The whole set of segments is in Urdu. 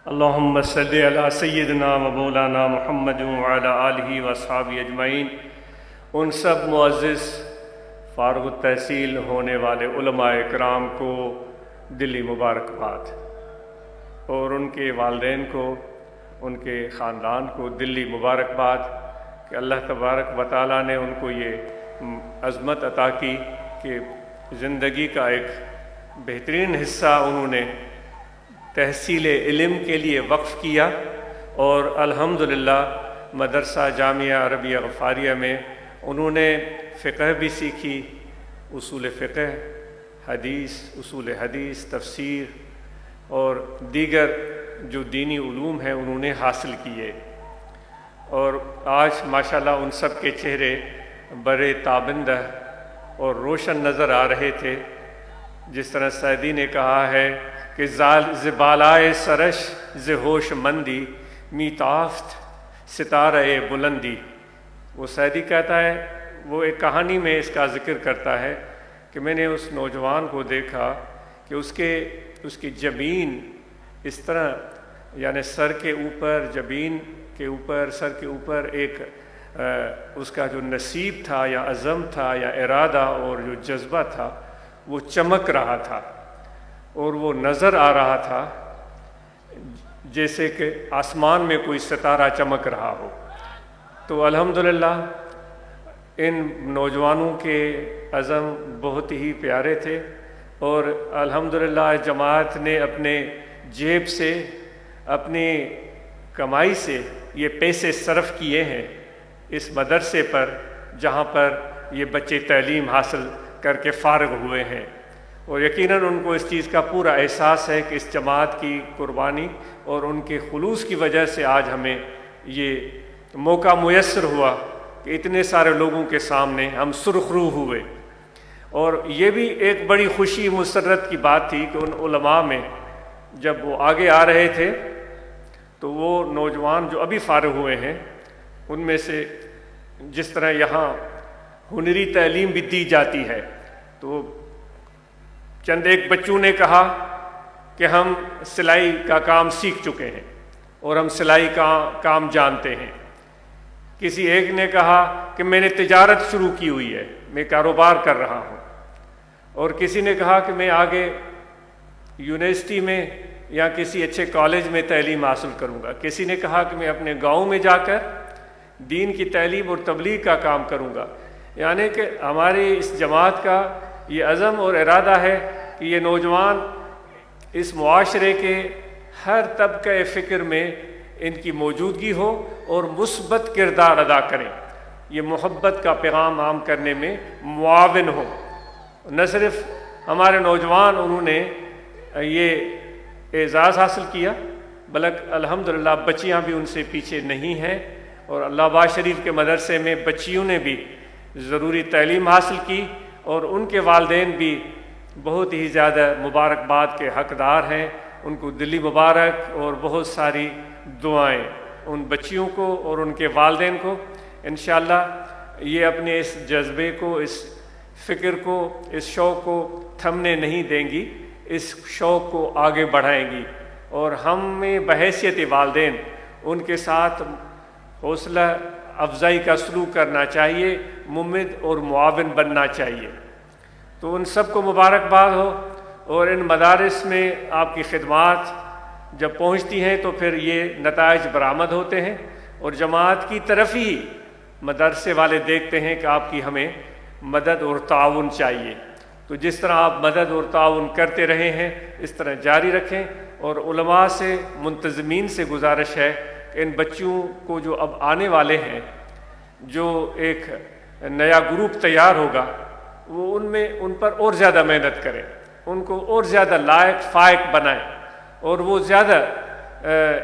اللہم صلی علی سیدنا و مولانا محمد وعلی آلہ و اصحابہ اجمعین۔ ان سب معزز فارغ التحصیل ہونے والے علماء اکرام کو دلی مبارکباد، اور ان کے والدین کو، ان کے خاندان کو دلی مبارکباد کہ اللہ تبارک و تعالیٰ نے ان کو یہ عظمت عطا کی کہ زندگی کا ایک بہترین حصہ انہوں نے تحصیل علم کے لیے وقف کیا، اور الحمدللہ مدرسہ جامعہ عربیہ غفاریہ میں انہوں نے فقہ بھی سیکھی، اصول فقہ، حدیث، اصول حدیث، تفسیر اور دیگر جو دینی علوم ہیں انہوں نے حاصل کیے، اور آج ماشاءاللہ ان سب کے چہرے بڑے تابندہ اور روشن نظر آ رہے تھے۔ جس طرح سعدی نے کہا ہے کہ زبالائے سرش ز ہوش مندی می تافت ستارہ بلندی۔ وہ سعدی کہتا ہے، وہ ایک کہانی میں اس کا ذکر کرتا ہے کہ میں نے اس نوجوان کو دیکھا کہ اس کی جبین اس طرح، یعنی سر کے اوپر، جبین کے اوپر، سر کے اوپر ایک اس کا جو نصیب تھا یا عزم تھا یا ارادہ اور جو جذبہ تھا وہ چمک رہا تھا، اور وہ نظر آ رہا تھا جیسے کہ آسمان میں کوئی ستارہ چمک رہا ہو۔ تو الحمدللہ ان نوجوانوں کے عزم بہت ہی پیارے تھے، اور الحمدللہ جماعت نے اپنے جیب سے، اپنی کمائی سے یہ پیسے صرف کیے ہیں اس مدرسے پر، جہاں پر یہ بچے تعلیم حاصل کر کے فارغ ہوئے ہیں، اور یقیناً ان کو اس چیز کا پورا احساس ہے کہ اس جماعت کی قربانی اور ان کے خلوص کی وجہ سے آج ہمیں یہ موقع میسر ہوا کہ اتنے سارے لوگوں کے سامنے ہم سرخ رو ہوئے۔ اور یہ بھی ایک بڑی خوشی مسرت کی بات تھی کہ ان علماء میں جب وہ آگے آ رہے تھے تو وہ نوجوان جو ابھی فارغ ہوئے ہیں ان میں سے، جس طرح یہاں ہنری تعلیم بھی دی جاتی ہے، تو چند ایک بچوں نے کہا کہ ہم سلائی کا کام سیکھ چکے ہیں اور ہم سلائی کا کام جانتے ہیں۔ کسی ایک نے کہا کہ میں نے تجارت شروع کی ہوئی ہے، میں کاروبار کر رہا ہوں، اور کسی نے کہا کہ میں آگے یونیورسٹی میں یا کسی اچھے کالج میں تعلیم حاصل کروں گا، کسی نے کہا کہ میں اپنے گاؤں میں جا کر دین کی تعلیم اور تبلیغ کا کام کروں گا۔ یعنی کہ ہماری اس جماعت کا یہ عزم اور ارادہ ہے کہ یہ نوجوان اس معاشرے کے ہر طبقہ فکر میں ان کی موجودگی ہو اور مثبت کردار ادا کریں، یہ محبت کا پیغام عام کرنے میں معاون ہو۔ نہ صرف ہمارے نوجوان انہوں نے یہ اعزاز حاصل کیا، بلکہ الحمدللہ بچیاں بھی ان سے پیچھے نہیں ہیں، اور اللہ آباد شریف کے مدرسے میں بچیوں نے بھی ضروری تعلیم حاصل کی، اور ان کے والدین بھی بہت ہی زیادہ مبارکباد کے حقدار ہیں۔ ان کو دلی مبارک اور بہت ساری دعائیں ان بچیوں کو اور ان کے والدین کو۔ انشاءاللہ یہ اپنے اس جذبے کو، اس فکر کو، اس شوق کو تھمنے نہیں دیں گی، اس شوق کو آگے بڑھائیں گی، اور ہمیں بحیثیت والدین ان کے ساتھ حوصلہ افزائی کا سلوک کرنا چاہیے، ممد اور معاون بننا چاہیے۔ تو ان سب کو مبارکباد ہو، اور ان مدارس میں آپ کی خدمات جب پہنچتی ہیں تو پھر یہ نتائج برآمد ہوتے ہیں، اور جماعت کی طرف ہی مدرسے والے دیکھتے ہیں کہ آپ کی ہمیں مدد اور تعاون چاہیے۔ تو جس طرح آپ مدد اور تعاون کرتے رہے ہیں اس طرح جاری رکھیں، اور علماء سے، منتظمین سے گزارش ہے کہ ان بچوں کو جو اب آنے والے ہیں، جو ایک نیا گروپ تیار ہوگا، وہ ان پر اور زیادہ محنت کریں، ان کو اور زیادہ لائق فائق بنائیں، اور وہ زیادہ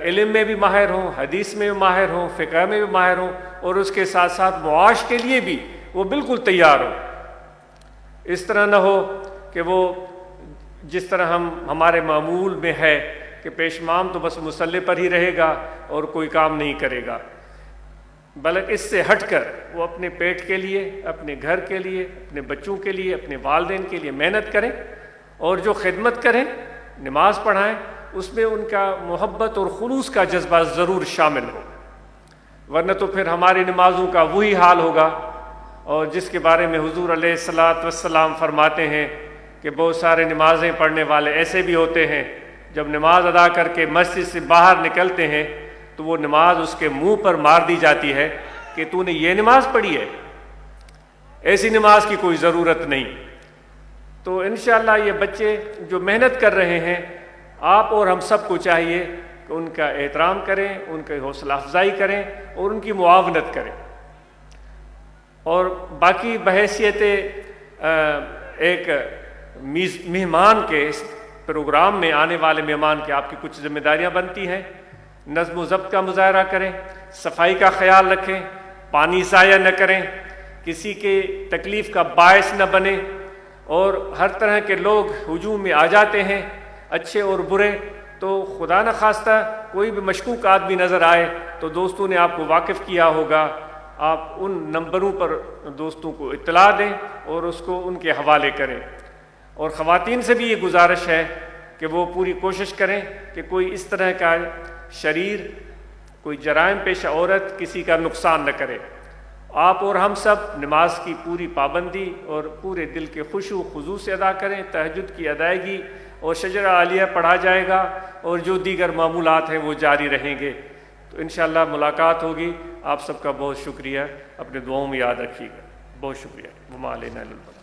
علم میں بھی ماہر ہوں، حدیث میں بھی ماہر ہوں، فقہ میں بھی ماہر ہوں، اور اس کے ساتھ ساتھ معاش کے لیے بھی وہ بالکل تیار ہوں۔ اس طرح نہ ہو کہ وہ جس طرح ہمارے معمول میں ہے کہ پیشمام تو بس مصلی پر ہی رہے گا اور کوئی کام نہیں کرے گا، بلکہ اس سے ہٹ کر وہ اپنے پیٹ کے لیے، اپنے گھر کے لیے، اپنے بچوں کے لیے، اپنے والدین کے لیے محنت کریں، اور جو خدمت کریں، نماز پڑھائیں، اس میں ان کا محبت اور خلوص کا جذبہ ضرور شامل ہو، ورنہ تو پھر ہماری نمازوں کا وہی حال ہوگا، اور جس کے بارے میں حضور علیہ الصلاۃ والسلام فرماتے ہیں کہ بہت سارے نمازیں پڑھنے والے ایسے بھی ہوتے ہیں جب نماز ادا کر کے مسجد سے باہر نکلتے ہیں تو وہ نماز اس کے منہ پر مار دی جاتی ہے کہ تو نے یہ نماز پڑھی ہے، ایسی نماز کی کوئی ضرورت نہیں۔ تو انشاءاللہ یہ بچے جو محنت کر رہے ہیں، آپ اور ہم سب کو چاہیے کہ ان کا احترام کریں، ان کی حوصلہ افزائی کریں اور ان کی معاونت کریں۔ اور باقی بحیثیت ایک مہمان کے اس پروگرام میں آنے والے مہمان کے آپ کی کچھ ذمہ داریاں بنتی ہیں۔ نظم و ضبط کا مظاہرہ کریں، صفائی کا خیال رکھیں، پانی ضائع نہ کریں، کسی کے تکلیف کا باعث نہ بنے، اور ہر طرح کے لوگ ہجوم میں آ جاتے ہیں، اچھے اور برے، تو خدا نہ خواستہ کوئی بھی مشکوک آدمی نظر آئے تو دوستوں نے آپ کو واقف کیا ہوگا، آپ ان نمبروں پر دوستوں کو اطلاع دیں اور اس کو ان کے حوالے کریں۔ اور خواتین سے بھی یہ گزارش ہے کہ وہ پوری کوشش کریں کہ کوئی اس طرح کا شریر، کوئی جرائم پیشہ عورت کسی کا نقصان نہ کرے۔ آپ اور ہم سب نماز کی پوری پابندی اور پورے دل کے خشوع و خضوع سے ادا کریں، تہجد کی ادائیگی اور شجرہ عالیہ پڑھا جائے گا، اور جو دیگر معمولات ہیں وہ جاری رہیں گے۔ تو انشاءاللہ ملاقات ہوگی۔ آپ سب کا بہت شکریہ، اپنے دعاؤں میں یاد رکھیے گا۔ بہت شکریہ۔ وما علینا الا البلاغ۔